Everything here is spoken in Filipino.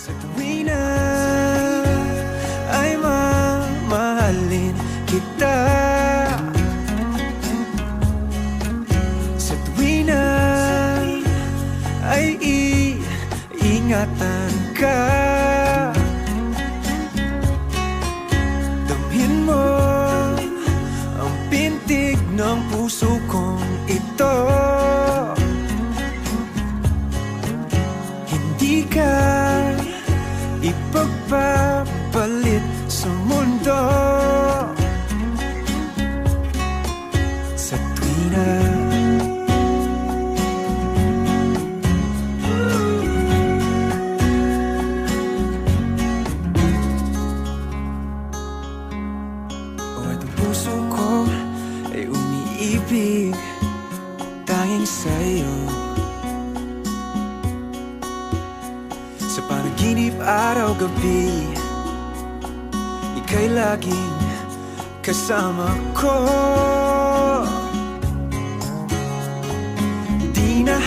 Sa tuwina ay mamahalin kita. Sa tuwina ay iingatan ka. Damhin mo ang pintig ng puso kong ito. Hindi ka ipagpapalit sa mundo. Sa tuwina ang puso ko ay umiibig tanging sa'yo. Sa panaginip araw-gabi, ika'y laging kasama ko. Di na